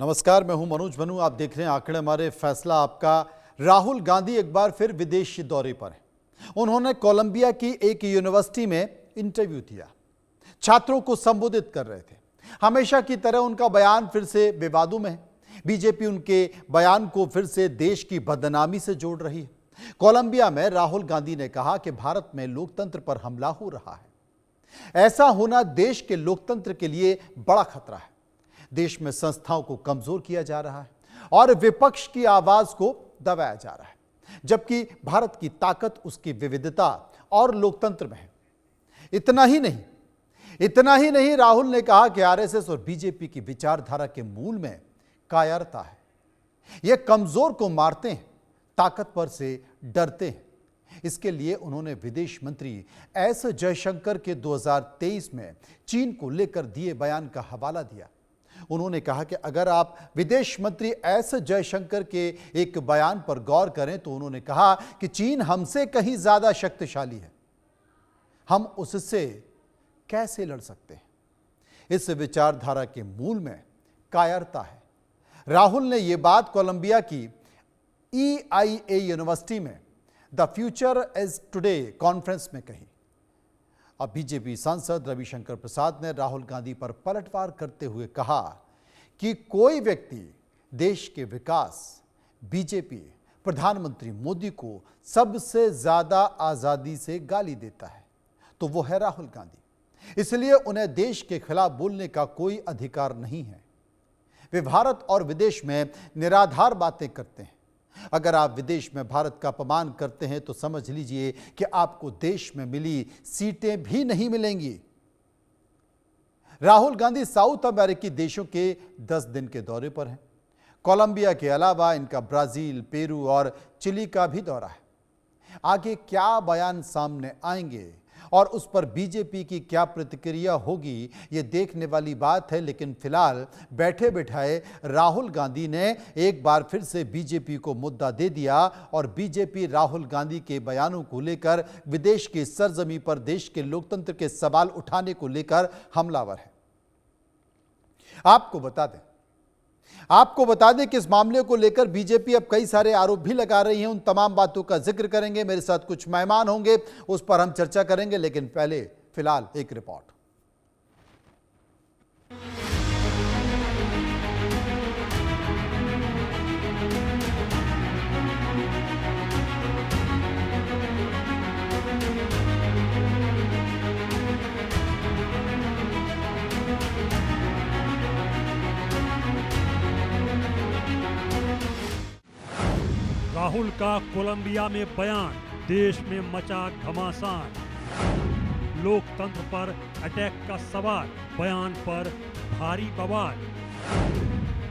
नमस्कार, मैं हूं मनोज बनू। आप देख रहे हैं आंकड़े हमारे फैसला आपका। राहुल गांधी एक बार फिर विदेश दौरे पर हैं। उन्होंने कोलंबिया की एक यूनिवर्सिटी में इंटरव्यू दिया, छात्रों को संबोधित कर रहे थे। हमेशा की तरह उनका बयान फिर से विवादों में है। बीजेपी उनके बयान को फिर से देश की बदनामी से जोड़ रही है। कोलंबिया में राहुल गांधी ने कहा कि भारत में लोकतंत्र पर हमला हो रहा है। ऐसा होना देश के लोकतंत्र के लिए बड़ा खतरा है। देश में संस्थाओं को कमजोर किया जा रहा है और विपक्ष की आवाज को दबाया जा रहा है, जबकि भारत की ताकत उसकी विविधता और लोकतंत्र में है। इतना ही नहीं, राहुल ने कहा कि आरएसएस और बीजेपी की विचारधारा के मूल में कायरता है। ये कमजोर को मारते हैं, ताकतवर से डरते हैं। इसके लिए उन्होंने विदेश मंत्री एस जयशंकर के 2023 में चीन को लेकर दिए बयान का हवाला दिया। उन्होंने कहा कि अगर आप विदेश मंत्री एस जयशंकर के एक बयान पर गौर करें तो उन्होंने कहा कि चीन हमसे कहीं ज्यादा शक्तिशाली है, हम उससे कैसे लड़ सकते हैं। इस विचारधारा के मूल में कायरता है। राहुल ने यह बात कोलंबिया की EIA यूनिवर्सिटी में the future is today conference में कही। अब बीजेपी सांसद रविशंकर प्रसाद ने राहुल गांधी पर पलटवार करते हुए कहा कि कोई व्यक्ति देश के विकास, बीजेपी, प्रधानमंत्री मोदी को सबसे ज्यादा आजादी से गाली देता है तो वो है राहुल गांधी। इसलिए उन्हें देश के खिलाफ बोलने का कोई अधिकार नहीं है। वे भारत और विदेश में निराधार बातें करते हैं। अगर आप विदेश में भारत का अपमान करते हैं तो समझ लीजिए कि आपको देश में मिली सीटें भी नहीं मिलेंगी। राहुल गांधी साउथ अमेरिकी देशों के 10 दिन के दौरे पर हैं। कोलंबिया के अलावा इनका ब्राजील, पेरू और चिली का भी दौरा है। आगे क्या बयान सामने आएंगे और उस पर बीजेपी की क्या प्रतिक्रिया होगी, ये देखने वाली बात है। लेकिन फिलहाल बैठे बिठाए राहुल गांधी ने एक बार फिर से बीजेपी को मुद्दा दे दिया और बीजेपी राहुल गांधी के बयानों को लेकर विदेश की सरजमी पर देश के लोकतंत्र के सवाल उठाने को लेकर हमलावर है। आपको बता दें कि इस मामले को लेकर बीजेपी अब कई सारे आरोप भी लगा रही है। उन तमाम बातों का जिक्र करेंगे। मेरे साथ कुछ मेहमान होंगे, उस पर हम चर्चा करेंगे। लेकिन पहले फिलहाल एक रिपोर्ट। राहुल का कोलंबिया में बयान, देश में मचा घमासान। लोकतंत्र पर अटैक का सवाल, बयान पर भारी बवाल।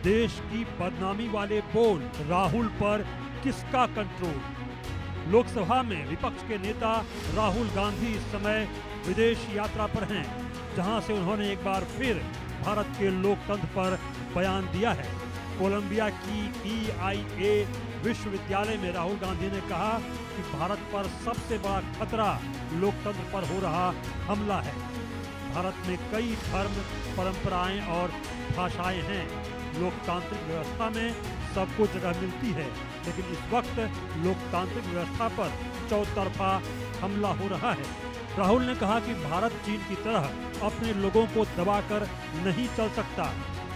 देश की बदनामी वाले बोल, राहुल पर किसका कंट्रोल। लोकसभा में विपक्ष के नेता राहुल गांधी इस समय विदेश यात्रा पर हैं, जहां से उन्होंने एक बार फिर भारत के लोकतंत्र पर बयान दिया है। कोलंबिया की EIA विश्वविद्यालय में राहुल गांधी ने कहा कि भारत पर सबसे बड़ा खतरा लोकतंत्र पर हो रहा हमला है। भारत में कई धर्म, परंपराएं और भाषाएं हैं। लोकतांत्रिक व्यवस्था में सबको जगह मिलती है, लेकिन इस वक्त लोकतांत्रिक व्यवस्था पर चौतरफा हमला हो रहा है। राहुल ने कहा कि भारत चीन की तरह अपने लोगों को दबाकर नहीं चल सकता।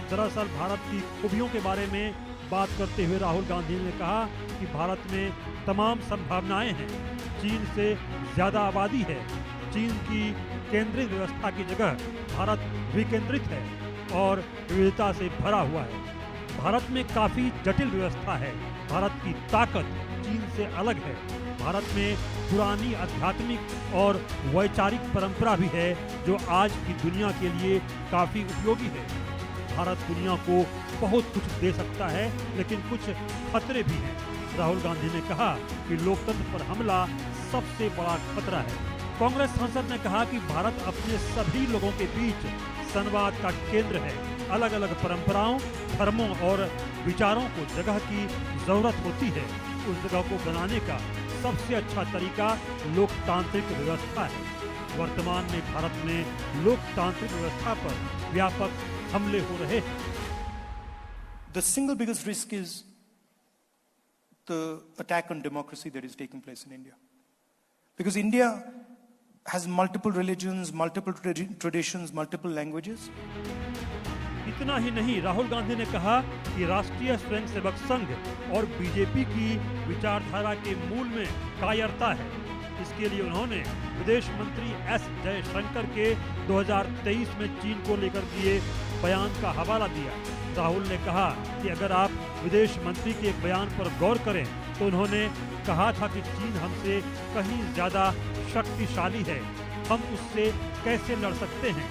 दरअसल भारत की खूबियों के बारे में बात करते हुए राहुल गांधी ने कहा कि भारत में तमाम संभावनाएं हैं। चीन से ज्यादा आबादी है। चीन की केंद्रीय व्यवस्था की जगह भारत विकेंद्रित है और विविधता से भरा हुआ है। भारत में काफी जटिल व्यवस्था है। भारत की ताकत चीन से अलग है। भारत में पुरानी आध्यात्मिक और वैचारिक परंपरा भी है, जो आज की दुनिया के लिए काफी उपयोगी है। भारत दुनिया को बहुत कुछ दे सकता है, लेकिन कुछ खतरे भी हैं। राहुल गांधी ने कहा कि लोकतंत्र पर हमला सबसे बड़ा खतरा है। कांग्रेस सांसद ने कहा कि भारत अपने सभी लोगों के बीच संवाद का केंद्र है। अलग अलग परंपराओं, धर्मों और विचारों को जगह की जरूरत होती है। उस जगह को बनाने का सबसे अच्छा तरीका लोकतांत्रिक व्यवस्था है। वर्तमान में भारत में लोकतांत्रिक व्यवस्था पर व्यापक हमले हो रहे हैं। The single biggest risk is the attack on democracy that is taking place in India. Because India has multiple religions, multiple traditions, multiple languages. इतना ही नहीं, राहुल गांधी ने कहा कि राष्ट्रीय स्वयंसेवक संघ और बीजेपी की विचारधारा के मूल में कायरता है। इसके लिए उन्होंने विदेश मंत्री एस जयशंकर के 2023 में चीन को लेकर दिए बयान का हवाला दिया। राहुल ने कहा कि अगर आप विदेश मंत्री के एक बयान पर गौर करें तो उन्होंने कहा था कि चीन हमसे कहीं ज्यादा शक्तिशाली है, हम उससे कैसे लड़ सकते हैं।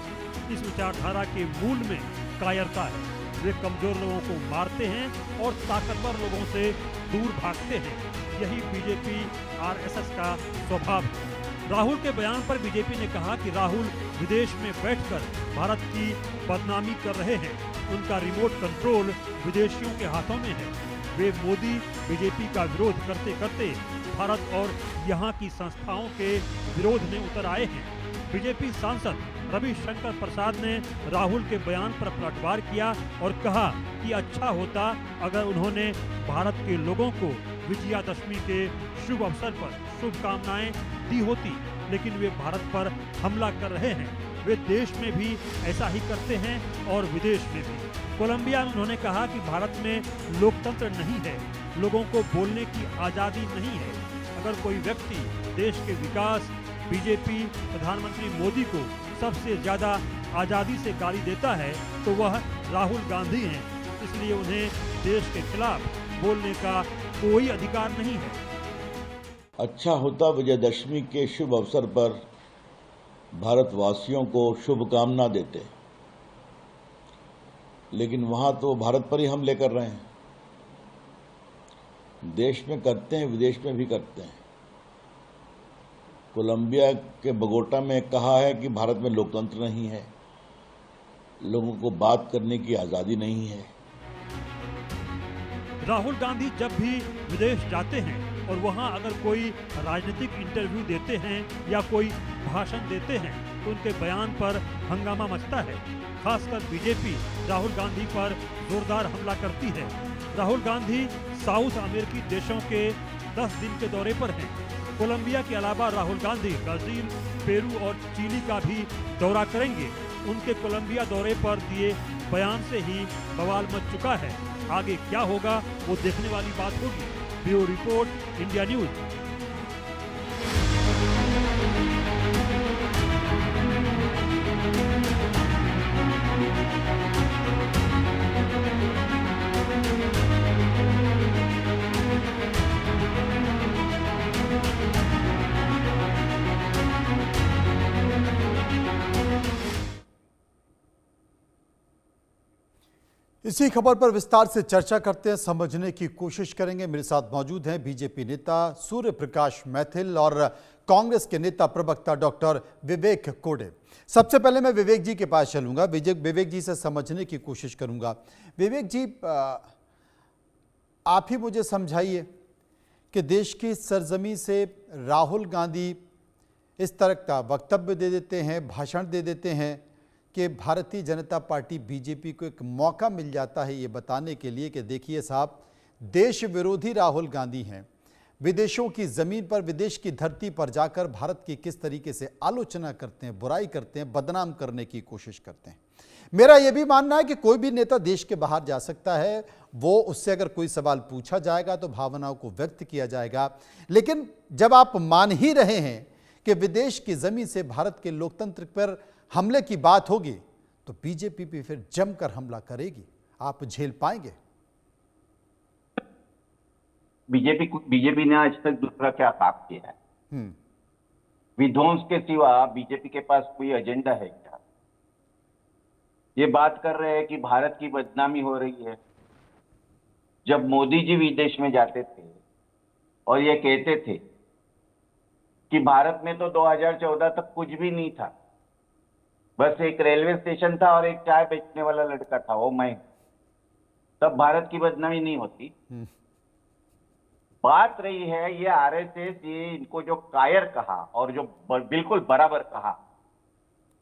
इस विचारधारा के मूल में कायरता है। वे कमजोर लोगों को मारते हैं और ताकतवर लोगों से दूर भागते हैं। यही बीजेपी आरएसएस का स्वभाव है। राहुल के बयान पर बीजेपी ने कहा कि राहुल विदेश में बैठकर भारत की बदनामी कर रहे हैं। उनका रिमोट कंट्रोल विदेशियों के हाथों में है। वे मोदी बीजेपी का विरोध करते करते भारत और यहाँ की संस्थाओं के विरोध में उतर आए हैं। बीजेपी सांसद रविशंकर प्रसाद ने राहुल के बयान पर पलटवार किया और कहा कि अच्छा होता अगर उन्होंने भारत के लोगों को विजयादशमी के शुभ अवसर पर शुभकामनाएं दी होती, लेकिन वे भारत पर हमला कर रहे हैं। वे देश में भी ऐसा ही करते हैं और विदेश में भी। कोलंबिया में उन्होंने कहा कि भारत में लोकतंत्र नहीं है, लोगों को बोलने की आज़ादी नहीं है। अगर कोई व्यक्ति देश के विकास, बीजेपी, प्रधानमंत्री मोदी को सबसे ज्यादा आज़ादी से गाली देता है तो वह राहुल गांधी हैं। इसलिए उन्हें देश के खिलाफ बोलने का कोई अधिकार नहीं है। अच्छा होता विजयदशमी के शुभ अवसर पर भारतवासियों को शुभकामना देते, लेकिन वहां तो भारत पर ही हमले कर रहे हैं। देश में करते हैं, विदेश में भी करते हैं। कोलंबिया के बगोटा में कहा है कि भारत में लोकतंत्र नहीं है, लोगों को बात करने की आजादी नहीं है। राहुल गांधी जब भी विदेश जाते हैं और वहां अगर कोई राजनीतिक इंटरव्यू देते हैं या कोई भाषण देते हैं तो उनके बयान पर हंगामा मचता है। खासकर बीजेपी राहुल गांधी पर जोरदार हमला करती है। राहुल गांधी साउथ अमेरिकी देशों के 10 दिन के दौरे पर हैं। कोलंबिया के अलावा राहुल गांधी ब्राजील, पेरू और चिली का भी दौरा करेंगे। उनके कोलंबिया दौरे पर दिए बयान से ही बवाल मच चुका है। आगे क्या होगा वो देखने वाली बात होगी। Bureau report, India news. इसी खबर पर विस्तार से चर्चा करते हैं, समझने की कोशिश करेंगे। मेरे साथ मौजूद हैं बीजेपी नेता सूर्य प्रकाश मैथिल और कांग्रेस के नेता प्रवक्ता डॉक्टर विवेक कोडे। सबसे पहले मैं विवेक जी के पास चलूंगा, विवेक जी से समझने की कोशिश करूंगा। विवेक जी, आप ही मुझे समझाइए कि देश की सरजमी से राहुल गांधी इस तरह का वक्तव्य दे देते हैं, भाषण दे देते हैं कि भारतीय जनता पार्टी बीजेपी को एक मौका मिल जाता है ये बताने के लिए कि देखिए साहब, देश विरोधी राहुल गांधी हैं, विदेशों की ज़मीन पर, विदेश की धरती पर जाकर भारत की किस तरीके से आलोचना करते हैं, बुराई करते हैं, बदनाम करने की कोशिश करते हैं। मेरा यह भी मानना है कि कोई भी नेता देश के बाहर जा सकता है, वो उससे अगर कोई सवाल पूछा जाएगा तो भावनाओं को व्यक्त किया जाएगा। लेकिन जब आप मान ही रहे हैं कि विदेश की ज़मीन से भारत के लोकतंत्र पर हमले की बात होगी तो बीजेपी भी फिर जमकर हमला करेगी, आप झेल पाएंगे? बीजेपी ने आज तक दूसरा क्या काम किया है? विध्वंस के सिवा बीजेपी के पास कोई एजेंडा है क्या? ये बात कर रहे हैं कि भारत की बदनामी हो रही है। जब मोदी जी विदेश में जाते थे और ये कहते थे कि भारत में तो 2014 तक कुछ भी नहीं था, बस एक रेलवे स्टेशन था और एक चाय बेचने वाला लड़का था, वो मैं, तब भारत की बदनामी नहीं होती। बात रही है ये आरएसएस, ये इनको जो कायर कहा और जो बिल्कुल बराबर कहा,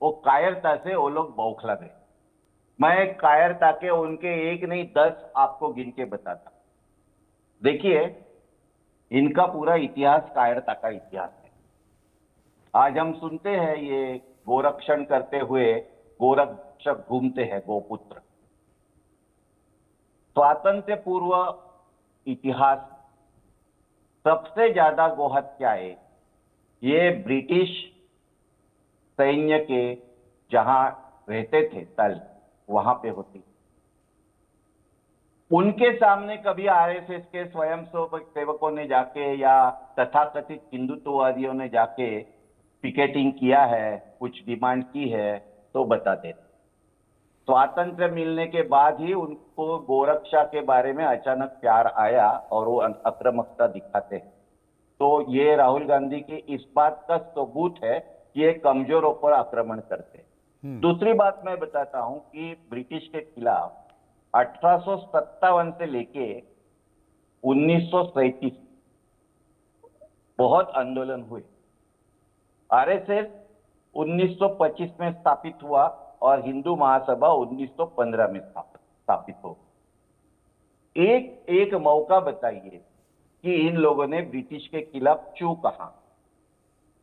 वो कायरता से वो लोग बौखला गए। मैं कायरता के उनके एक नहीं 10 आपको गिन के बताता। देखिए, इनका पूरा इतिहास कायरता का इतिहास है। आज हम सुनते हैं ये गोरक्षण करते हुए गोरक्षक घूमते हैं गोपुत्र। स्वातंत्र्य पूर्व इतिहास सबसे ज्यादा गोहत्याएं ये ब्रिटिश सैन्य के जहां रहते थे तल वहां पे होती। उनके सामने कभी आरएसएस के स्वयं सेवकों ने जाके या तथाकथित हिंदुत्ववादियों ने जाके पिकेटिंग किया है, कुछ डिमांड की है तो बता देते। स्वातंत्र्य मिलने के बाद ही उनको गोरक्षा के बारे में अचानक प्यार आया और वो आक्रामकता दिखाते हैं। तो ये राहुल गांधी की इस बात का सबूत है कि ये कमजोरों पर आक्रमण करते हैं। दूसरी बात मैं बताता हूं कि ब्रिटिश के खिलाफ 1857 से लेके 1937 बहुत आंदोलन हुए। आरएसएस 1925 में स्थापित हुआ और हिंदू महासभा 1915 में स्थापित हो। एक मौका बताइए कि इन लोगों ने ब्रिटिश के खिलाफ क्यों कहा।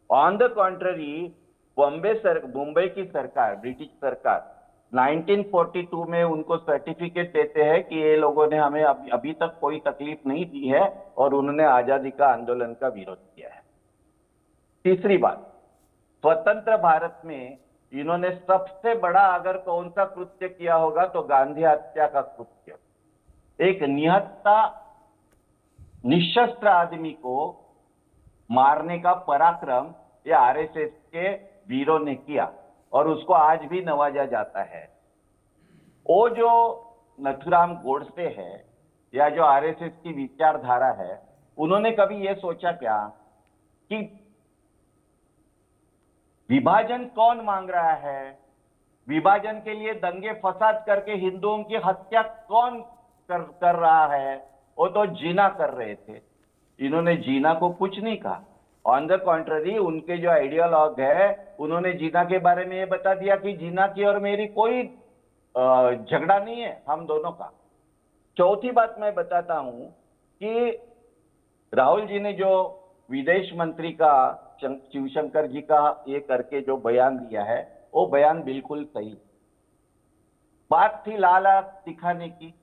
ऑन द कॉन्ट्ररी, मुंबई की सरकार, ब्रिटिश सरकार 1942 में उनको सर्टिफिकेट देते हैं कि ये लोगों ने हमें अभी तक कोई तकलीफ नहीं दी है और उन्होंने आजादी का आंदोलन का विरोध किया है। तीसरी बात, स्वतंत्र भारत में इन्होंने सबसे बड़ा अगर कौन सा कृत्य किया होगा तो गांधी हत्या का कृत्य। एक निहत्ता निशस्त्र आदमी को मारने का पराक्रम ये आरएसएस के वीरों ने किया और उसको आज भी नवाजा जाता है। वो जो नथुराम गोडसे है या जो आरएसएस की विचारधारा है, उन्होंने कभी ये सोचा क्या कि विभाजन कौन मांग रहा है, विभाजन के लिए दंगे फसाद करके हिंदुओं की हत्या कौन कर रहा है? वो तो जीना कर रहे थे। इन्होंने जीना को कुछ नहीं कहा। ऑन द कॉन्ट्ररी, उनके जो आइडियोलॉग है उन्होंने जीना के बारे में ये बता दिया कि जीना की और मेरी कोई झगड़ा नहीं है, हम दोनों का। चौथी बात मैं बताता हूं कि राहुल जी ने जो विदेश मंत्री का शिवशंकर जी का ये करके जो बयान दिया है वो बयान बिल्कुल सही। बात थी लाल आंख दिखाने की,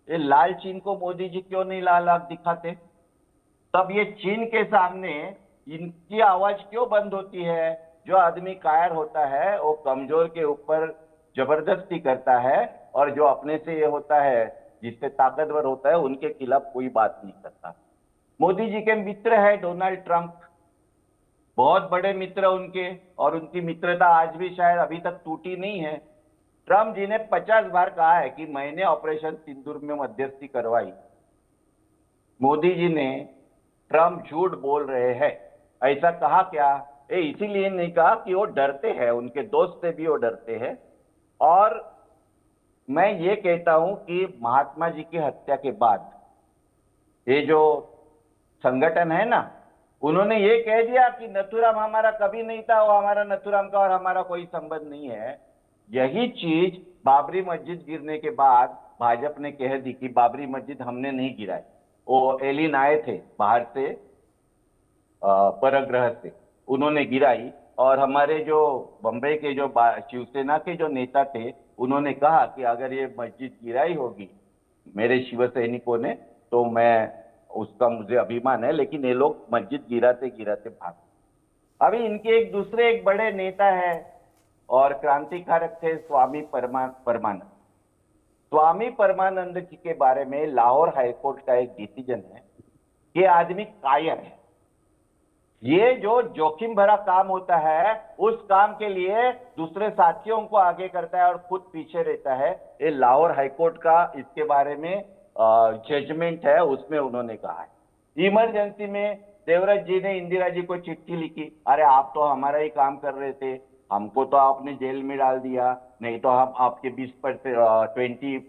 ये लाल चीन को मोदी जी क्यों नहीं लाल आंख दिखाते? तब ये चीन के सामने इनकी आवाज क्यों बंद होती है? जो आदमी कायर होता है वो कमजोर के ऊपर जबरदस्ती करता है और जो अपने से ये होता है, जिससे ताकतवर होता है, उनके खिलाफ कोई बात नहीं करता। मोदी जी के मित्र है डोनाल्ड ट्रंप, बहुत बड़े मित्र उनके, और उनकी मित्रता आज भी शायद अभी तक टूटी नहीं है। ट्रंप जी ने 50 बार कहा है कि मैंने ऑपरेशन सिंदूर में मध्यस्थी करवाई। मोदी जी ने ट्रंप झूठ बोल रहे हैं ऐसा कहा क्या? इसीलिए नहीं कहा कि वो डरते हैं, उनके दोस्त से भी वो डरते हैं। और मैं ये कहता हूं कि महात्मा जी की हत्या के बाद ये जो संगठन है ना, उन्होंने ये कह दिया कि नथुराम हमारा कभी नहीं था, वो हमारा नथुराम का और हमारा कोई संबंध नहीं है। यही चीज बाबरी मस्जिद गिरने के बाद भाजपा ने कह दी कि बाबरी मस्जिद हमने नहीं गिराई, वो एलिन आए थे बाहर से, परग्रह से, उन्होंने गिराई। और हमारे जो बम्बई के जो शिवसेना के जो नेता थे, उन्होंने कहा कि अगर ये मस्जिद गिराई होगी मेरे शिव सैनिकों ने तो मैं उसका मुझे अभिमान है, लेकिन ये लोग मस्जिद गिराते गिराते भाग। अभी इनके एक दूसरे एक बड़े नेता है और क्रांतिकारक थे स्वामी परमानंद। स्वामी परमानंद जी के बारे में लाहौर हाईकोर्ट का एक डिसीजन है कि आदमी कायर है। ये जो जोखिम भरा काम होता है उस काम के लिए दूसरे साथियों को आगे करता है और खुद पीछे रहता है। ये लाहौर हाईकोर्ट का इसके बारे में जजमेंट है, उसमें उन्होंने कहा है। इमरजेंसी में देवराज जी ने इंदिरा जी को चिट्ठी लिखी, अरे आप तो हमारा ही काम कर रहे थे, हमको तो आपने जेल में डाल दिया, नहीं तो हम आपके 20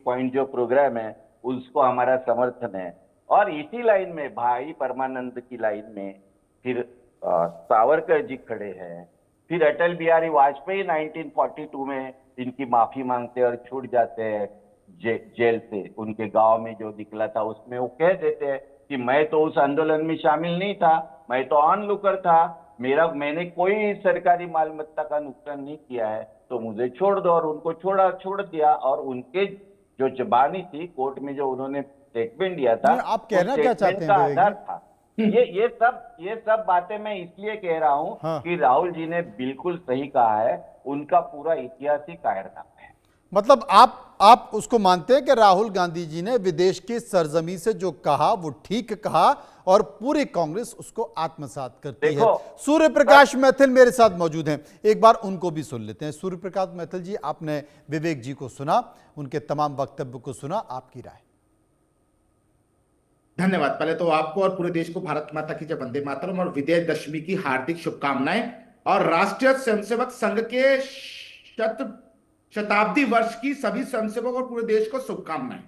पॉइंट जो प्रोग्राम है उसको हमारा समर्थन है। और इसी लाइन में भाई परमानंद की लाइन में फिर सावरकर जी खड़े हैं, फिर अटल बिहारी वाजपेयी 1942 में इनकी माफी मांगते और छूट जाते हैं जेल से, उनके गांव में जो निकला था उसमें वो कह देते हैं कि मैं तो उस आंदोलन में शामिल नहीं था, मैं तो ऑनलुकर था, मैंने कोई सरकारी मालमत्ता का नुकसान नहीं किया है, तो मुझे छोड़ दो। और उनको छोड़ दिया। और उनके जो जबानी थी कोर्ट में जो उन्होंने स्टेटमेंट दिया था, नहीं, आप कहना क्या चाहते हैं का विवेक आधार जी? था। ये सब बातें मैं इसलिए कह रहा हूं हाँ। कि राहुल जी ने बिल्कुल सही कहा है, उनका पूरा इतिहास ही कायरनामा है। मतलब आप उसको मानते हैं कि राहुल गांधी जी ने विदेश की सरजमी से जो कहा वो ठीक कहा और पूरी कांग्रेस उसको आत्मसात करती है। देखो, सूर्य प्रकाश मैथिल मेरे साथ मौजूद हैं, एक बार उनको भी सुन लेते हैं। सूर्य प्रकाश मैथिल जी, आपने विवेक जी को सुना, उनके तमाम वक्तव्य को सुना, आपकी राय? धन्यवाद। पहले तो आपको और पूरे देश को भारत माता की जय, वंदे मातरम और विजयदशमी की हार्दिक शुभकामनाएं। और राष्ट्रीय स्वयंसेवक संघ के शताब्दी वर्ष की सभी स्वयंसेवकों और पूरे देश को शुभकामनाएं।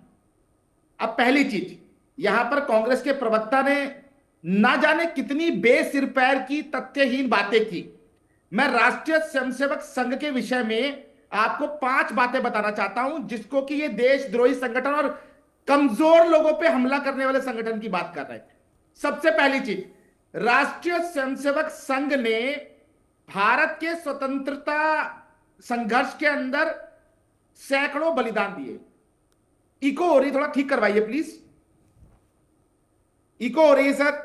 अब पहली चीज, यहां पर कांग्रेस के प्रवक्ता ने ना जाने कितनी बेसिर पैर की तथ्यहीन बातें की। मैं राष्ट्रीय स्वयंसेवक संघ के विषय में आपको 5 बातें बताना चाहता हूं, जिसको कि ये देशद्रोही संगठन और कमजोर लोगों पे हमला करने वाले संगठन की बात कर रहे थे। सबसे पहली चीज, राष्ट्रीय स्वयंसेवक संघ ने भारत के स्वतंत्रता संघर्ष के अंदर सैकड़ों बलिदान दिए। इको हो रही, थोड़ा ठीक करवाइए प्लीज। इको हो रही है सर।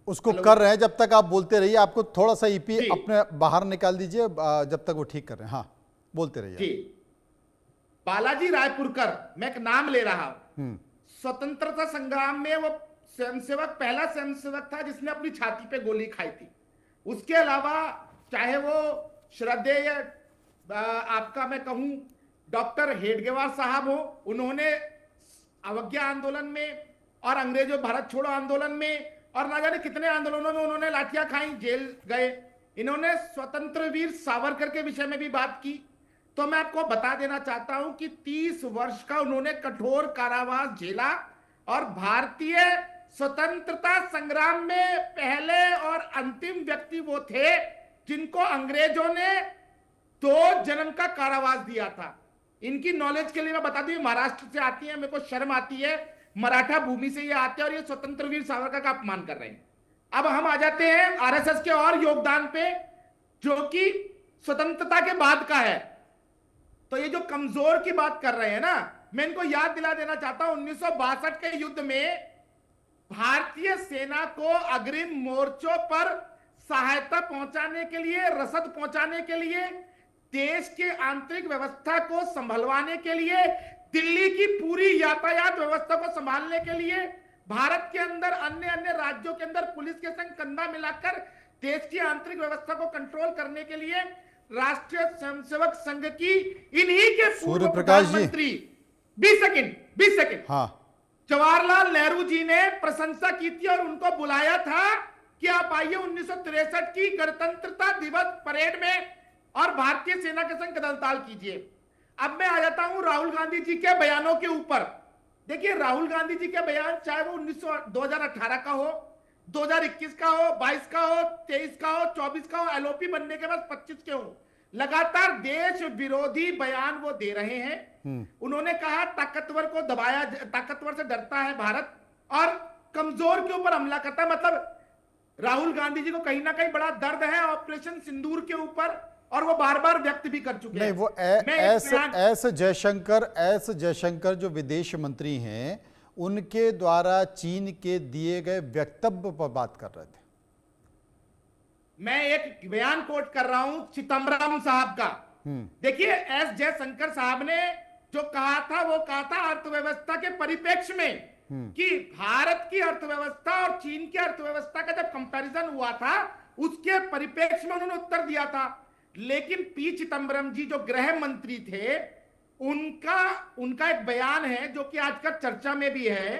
उसको कर रहे हैं, जब तक आप बोलते रहिए। आपको थोड़ा सा ईपी जी। अपने बाहर निकाल दीजिए जब तक वो ठीक कर रहे हैं। हाँ, बोलते रहिए। जी, बालाजी रायपुरकर, मैं एक नाम ले रहा हूं। स्वतंत्रता संग्राम में वो स्वयंसेवक, पहला स्वयंसेवक था जिसने अपनी छाती पे गोली खाई थी। उसके अलावा चाहे वो श्रद्धेय आपका मैं कहूं डॉक्टर हेडगेवार साहब हो, उन्होंने अवज्ञा आंदोलन में और अंग्रेजों भारत छोड़ो आंदोलन में और ना जाने कितने आंदोलनों में उन्होंने लाठियां खाई, जेल गए। इन्होंने स्वतंत्र वीर सावरकर के विषय में भी बात की। तो मैं आपको बता देना चाहता हूं कि 30 वर्ष का उन्होंने कठोर कारावास झेला और भारतीय स्वतंत्रता संग्राम में पहले और अंतिम व्यक्ति वो थे जिनको अंग्रेजों ने 2 जन्म का कारावास दिया था। इनकी नॉलेज के लिए मैं बता दूं, महाराष्ट्र से आती है, मेरे को शर्म आती है, मराठा भूमि से ये आते हैं और ये स्वतंत्र वीर सावरकर का अपमान कर रहे हैं। अब हम आ जाते हैं आरएसएस के और योगदान पे, जो कि स्वतंत्रता के बाद का है। तो ये जो कमजोर की बात कर रहे हैं ना, मैं इनको याद दिला देना चाहता हूं, 1962 के युद्ध में भारतीय सेना को अग्रिम मोर्चों पर सहायता पहुंचाने के लिए, रसद पहुंचाने के लिए, देश के आंतरिक व्यवस्था को संभलवाने के लिए, दिल्ली की पूरी यातायात व्यवस्था को संभालने के लिए, भारत के अंदर अन्य अन्य राज्यों के अंदर पुलिस के संग कंधा मिलाकर देश की आंतरिक व्यवस्था को कंट्रोल करने के लिए राष्ट्रीय स्वयंसेवक संघ की इन्हीं के पूर्व प्रधानमंत्री 20 सेकंड हाँ, जवाहरलाल नेहरू जी ने प्रशंसा की थी और उनको बुलाया था कि आप आइए 1963 की गणतंत्रता दिवस परेड में और भारतीय सेना के संग कदमताल कीजिए। अब मैं आ जाता हूं राहुल गांधी जी के बयानों के ऊपर। देखिए, राहुल गांधी जी के बयान चाहे वो 2018 का हो, 2021 का हो, 22 का हो, 23 का हो, 24 का हो, एलओपी बनने के बाद 25 के हो, लगातार देश विरोधी बयान वो दे रहे हैं। उन्होंने कहा ताकतवर को दबाया, ताकतवर से डरता है भारत और कमजोर के ऊपर हमला करता है। मतलब राहुल गांधी जी को कहीं ना कहीं बड़ा दर्द है ऑपरेशन सिंदूर के ऊपर और वो बार बार व्यक्त भी कर चुके हैं। नहीं, वो एस जयशंकर जो विदेश मंत्री हैं, उनके द्वारा चीन के दिए गए वक्तव्य पर बात कर रहे थे। मैं एक बयान कोट कर रहा हूं चिदम्बरम साहब का। देखिए, एस जयशंकर साहब ने जो कहा था वो कहा था अर्थव्यवस्था के परिप्रेक्ष्य में कि भारत की अर्थव्यवस्था और चीन की अर्थव्यवस्था का जब कंपैरिजन हुआ था उसके परिप्रेक्ष्य में उन्होंने उत्तर दिया था। लेकिन पी चिदम्बरम जी जो गृह मंत्री थे, उनका एक बयान है जो कि आजकल चर्चा में भी है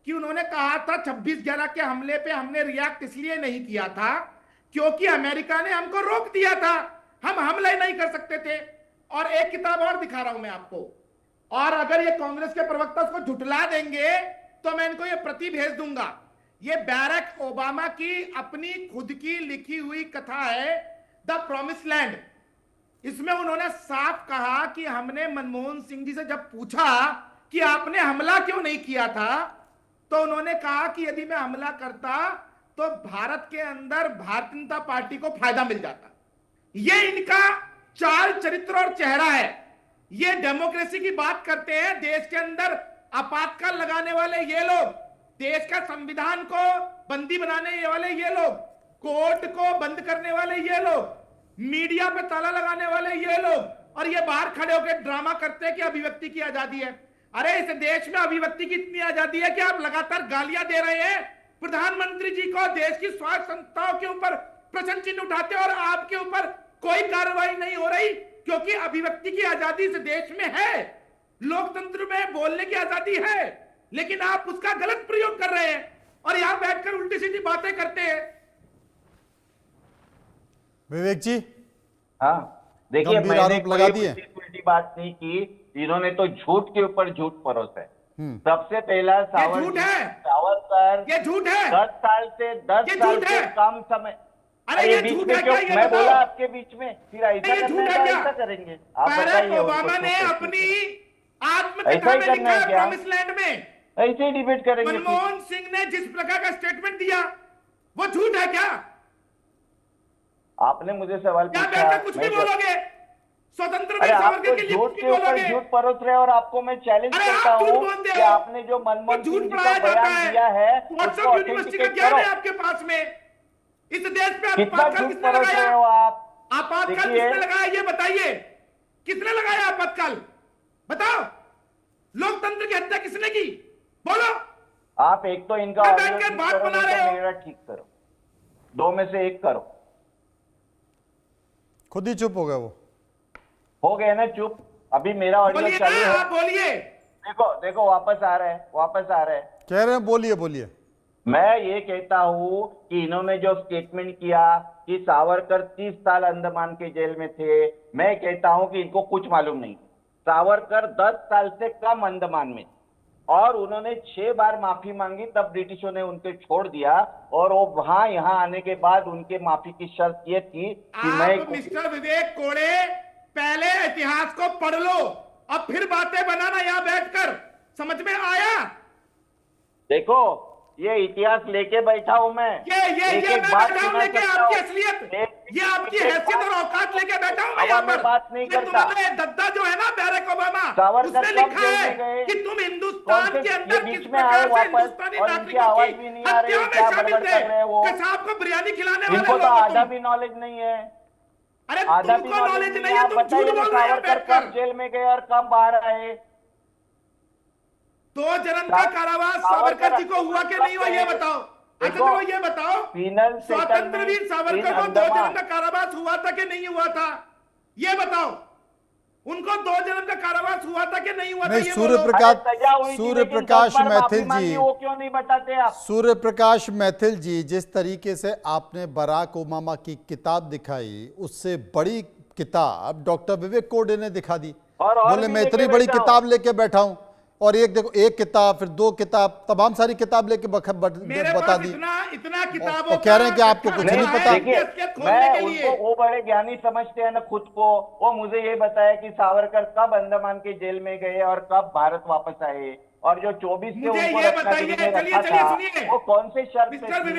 कि उन्होंने कहा था 26/11 के हमले पे हमने रिएक्ट इसलिए नहीं किया था क्योंकि अमेरिका ने हमको रोक दिया था, हम हमला नहीं कर सकते थे। और एक किताब और दिखा रहा हूं मैं आपको, और अगर ये कांग्रेस के प्रवक्ता उसको झुठला देंगे तो मैं इनको ये प्रति भेज दूंगा। ये बैरक ओबामा की अपनी खुद की लिखी हुई कथा है द प्रॉमिस लैंड। इसमें उन्होंने साफ कहा कि हमने मनमोहन सिंह जी से जब पूछा कि आपने हमला क्यों नहीं किया था, तो उन्होंने कहा कि यदि मैं हमला करता तो भारत के अंदर भारतीय जनता पार्टी को फायदा मिल जाता। ये इनका चाल चरित्र और चेहरा है। ये डेमोक्रेसी की बात करते हैं, देश के अंदर आपातकाल लगाने वाले ये लोग, देश का संविधान को बंदी बनाने वाले ये लोग, कोर्ट को बंद करने वाले ये लोग, मीडिया पे ताला लगाने वाले ये लोग, और ये बाहर खड़े होकर ड्रामा करते हैं कि अभिव्यक्ति की आजादी है। अरे इस देश में अभिव्यक्ति की इतनी आजादी है कि आप लगातार गालियां दे रहे हैं प्रधानमंत्री जी को, देश की स्वास्थ्य संस्थाओं के ऊपर प्रश्न चिन्ह उठाते और आपके ऊपर कोई कार्रवाई नहीं हो रही, क्योंकि अभिव्यक्ति की आजादी इस देश में है, लोकतंत्र में बोलने की आजादी है, लेकिन आप उसका गलत प्रयोग कर रहे हैं और यहां बैठकर उल्टी सीधी बातें करते हैं। विवेक जी, हाँ देखिए, गंभीर मैंने आरोप लगा कोई दिए। उल्टी बात नहीं की, इन्होंने तो झूठ के ऊपर झूठ परोसा है। सबसे पहला झूठ है। सावरकर ये झूठ है। 10 साल से 10 ये साल झूठ से है। कम समय। अरे ये बीच झूठ में है क्यों? क्या? ये मैं बताओ। बोला आपके बीच में, फिर ऐसा ये करना झूठ है है तो क्या? ऐसा करेंगे। आप बैरक बताइए ओबामा ने उनको। अपनी ऐसा आत्मकथा ही में करना लिखा है है क्या? प्रॉमिस लैंड में, ऐसे ही डिबेट करेंगे फिर। मनमोहन सिंह ने जिस प्रकार का स्टेटमेंट दिया वो झूठ है क्या? आपने मुझे सवाल क्या पूछा, बैठकर कुछ भी मैं बोलोगे? स्वतंत्र अरे वीर आप सावरकर तो के लिए झूठ कुछ भी के ऊपर बोलोगे? झूठ परोस रहे हैं और आपको मैं चैलेंज अरे करता आप झूठ हूँ बोलते कि हो। आपने जो मनमोहन तो झूठ सिंह जी पढ़ाया का जाता बयान है। दिया है व्हाट्सएप उसको यूनिवर्सिटी का ऑथेंटिकेट ज्ञान करो। है आपके पास में। इस देश पे कितना आपातकाल झूठ किसने परोस रहे लगाया? हो आप? आपातकाल देखिए, किसने लगाया ये बताइए, किसने लगाया आपातकाल? बताओ। लोकतंत्र की हत्या किसने की? बोलो। आप एक तो इनका मैं ऑडियो बैठकर ठीक बात करो, बना नहीं रहे तो हो। मेरा ठीक करो, दो में से एक करो। खुद ही चुप हो गए वो। हो गया ना चुप? अभी मेरा ऑडियो बोलिए चालू ना, है। आप बोलिए। देखो देखो, वापस आ रहा है, वापस आ रहा है। कह रहे हैं बोलिए बोलिए। मैं ये कहता हूं कि इन्होंने जो स्टेटमेंट किया कि सावरकर 30 साल अंडमान के जेल में थे, मैं कहता हूं कि इनको कुछ मालूम नहीं। सावरकर 10 साल से कम अंडमान में, और उन्होंने 6 बार माफी मांगी, तब ब्रिटिशों ने उनको छोड़ दिया, और वो वहां यहां आने के बाद उनके माफी की शर्त ये थी कि आप मिस्टर विवेक कोड़े पहले इतिहास को पढ़ लो, अब फिर बातें बनाना यहां बैठकर। समझ में आया? देखो, ये इतिहास लेके बैठा हूं मैं। ये मैं बैठा हूं लेके आपकी असलियत, ये आपकी हैसियत और औकात लेके बैठा हूं मैं यहाँ पर। बात नहीं ये करता। तुम्हारे दद्दा जो है ना बैरक ओबामा, सावरकर उसने कब लिखा जेल है में गए? कि तुम हिंदुस्तान के अंदर बीच किस में आए प्रकार से वापस, हिंदुस्तानी और इनकी नागरिकों आवाज की भी नहीं आ रही हत्या है, में क्या शामिल बड़बड़ थे, कर रहे हैं वो? कसाब को बिरयानी खिलाने वाले इनको लोग तो हो आधा तुम। भी नॉलेज नहीं है। अरे आधा भी तुमको नॉलेज नहीं है, आप तुम झूठ बताइए ना, बोल रहे हो सावरकर कब बैठकर। जेल में गए और कब बाहर आए? 2 जन्म का कारावास सावरकर जी को हुआ कि नहीं हुआ ये बताओ। अच्छा चलो ये बताओ, पीनल स्वतंत्र वीर सावरकर को 2 जन्म का कारावास हुआ था कि नहीं हुआ था? ये बताओ। उनको 2 जन्म का कारावास हुआ था कि नहीं हुआ था? नहीं, ये सूर्य बोलो। प्रकाश- सजा हुई थी, सूर्य लेकिन प्रकाश 10 बार माफी मैथिल मांगी, जी। वो क्यों नहीं बताते आप? सूर्य प्रकाश मैथिल जी, जिस तरीके से आपने बराक ओबामा की किताब दिखाई, उससे बड़ी किताब डॉक्टर विवेक कोड़े ने दिखा दी। और बोले भी मैं लेके इतनी बड़ी बैठा हूं। किताब लेके बैठा हूं, और एक देखो, एक किताब, फिर 2 किताब, तमाम सारी किताब लेके मेरे बता पास दी। इतना किताबों और कह रहे हैं कि आपको कुछ नहीं पता। देखिए, मैं उनको, वो बड़े ज्ञानी समझते हैं ना खुद को, वो मुझे ये बताया कि सावरकर कब अंडमान के जेल में गए और कब भारत वापस आए, और जो 24 से मुझे उनको ये रत्नागिरी बताइए, में चलिए रखा चलिए था, सुनिए वो कौन से शर्त पे मिस्टर थी?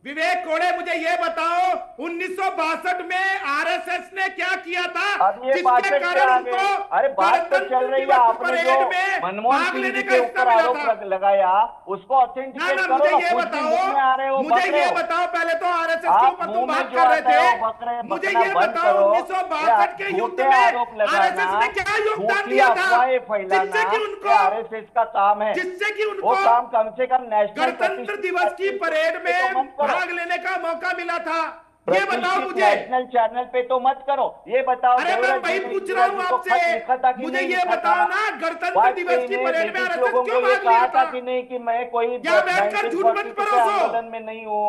विवेक कोड़े मुझे ये बताओ, 1962 में आरएसएस ने क्या किया था अब ये जिसके 62 कारण पे आ गए। उनको अरे बात तो चल रही है, आपने परेड जो में मनमोहन भाग सिंह लेने जी का के हिस्सा ऊपर मिला आरोप था। लगाया, उसको ना ऑथेंटिकेट ना करो मुझे ना। ये खुद बताओ, मुंह में आ रहे हो, मुझे बक रहे ये हो। बताओ, पहले तो आरएसएस के आप ऊपर मुंह तुम में बात जो कर रहे आता है थे। वो बक रहे, मुझे बकना ये बंद बताओ, करो। 1962 के युद्ध झूठे में आरोप आरएसएस लगाना, ने क्या योगदान झूठी दिया था अफवाहें फैलाना, जिससे कि ये उनको आरएसएस का काम है। जिससे कि वो उनको काम कम से कम नेशनल गणतंत्र दिवस की परेड में भाग लेने का मौका मिला था। ये बताओ मुझे। नेशनल चैनल पे तो मत करो, ये बताओ। अरे मैं वही पूछ रहा हूँ आपसे, मुझे ये बताओ ना, गणतंत्र दिवस की परेड में आरएसएस क्यों भाग लिया था? कि नहीं कि मैं कोई क्या बैठकर झूठ मत परोसो। आंदोलन में नहीं हूँ।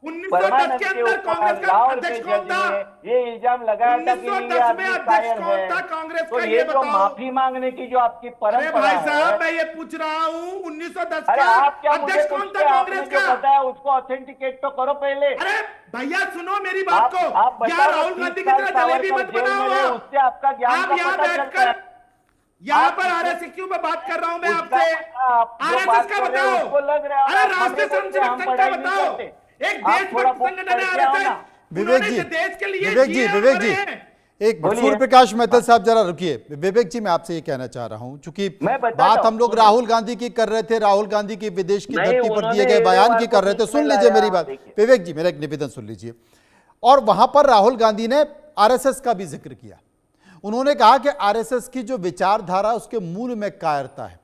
1910 के अंदर कांग्रेस का अध्यक्ष कौन था? ये इल्जाम लगाया था कि 1910 में अध्यक्ष कौन था कांग्रेस तो का, ये ये जो बताओ। माफी मांगने की जो आपकी अरे परंपरा भाई साहब, है, मैं ये पूछ रहा हूँ 1910 अरे का आप क्या मुझे अध्यक्ष कौन पूछते था हैं? कांग्रेस आपने जो का? बताया उसको ऑथेंटिकेट तो करो पहले। अरे भैया सुनो मेरी बात को, आप या बताओ, राहुल 30 गांधी की साल तरह जलेबी सावरकर मत जेल बनाओ। में रहे, उससे आपका ज्ञान आप का यहाँ पता चलता बैठकर है। यहाँ आप पर आरएसएस क्यों मैं बात कर रहा हूँ मैं उसका आपसे? आप जो बात आरएसएस का कर रहे हो, बताओ। उसको लग रहा है अरे आप राष्ट्रीय हमें बोलते हैं, स्वयं हम सेवक संघ का पढ़ाई नहीं बताओ। करते। एक आप थोड़ा देशभक्त बुक संगठन है पढ़ के आओ आरएसएस। ना। विवेक जी, देश के लिए विवेक जी, जिए विवेक और जी, मरे हैं। एक बोलिए। सूर्य प्रकाश महतो साहब जरा रुकिए। विवेक जी, मैं आपसे ये कहना चाह रहा हूं, चूंकि मैं बताता बात हूं, हम लोग सुनिए। राहुल गांधी की कर रहे थे, राहुल गांधी की विदेश की नहीं, धरती पर उन्होंने दिए गए बयान एड़ेवार की को कर रहे थे। बीच सुन में लीजिए लाया, मेरी बात, देखिए। विवेक जी मेरा एक निवेदन सुन लीजिए। और वहां पर राहुल गांधी ने आरएसएस का भी जिक्र किया। उन्होंने कहा कि आरएसएस की जो विचारधारा उसके मूल में कायरता है।